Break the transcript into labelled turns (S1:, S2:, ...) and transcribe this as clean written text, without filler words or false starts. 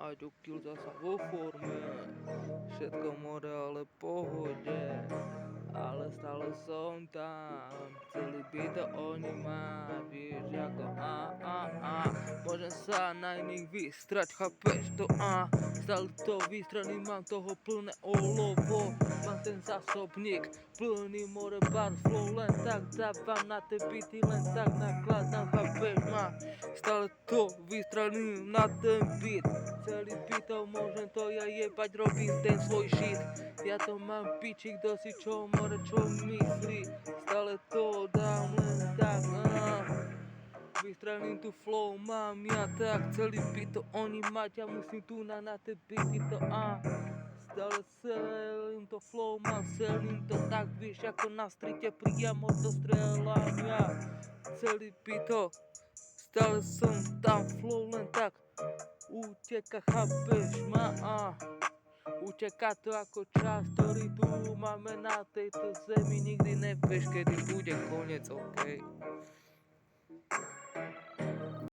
S1: Aďo Kill zasa vo forme, všetko more, ale pohode, ale stále som tam, chceli by to oni mať, vieš ako môžem sa na iných vystrať, chápeš to stále to vystrelím, mám toho plné olovo, mám ten zásobník, plný more bar flow, len tak dávam na tie beaty, len tak nakladám, chápeš ma, stále to vystrelím na ten beat, celý beatov môžem to ja jebať, robím ten svoj shit, ja to mám piči, kto si čo more čo myslí, stále to dám len tak vystrelím tu flow, mám ja tak, celý beat to oni mať, ja musím tu na tie beaty to stále selím to flow, mám selím to tak, vieš ako na streete priamo do strelania, celý beat to, stále som tam flow len tak, uteka, chápeš ma uteká to ako čas, ktorý tu máme na tejto zemi, nikdy nevieš, kedy bude koniec, okej?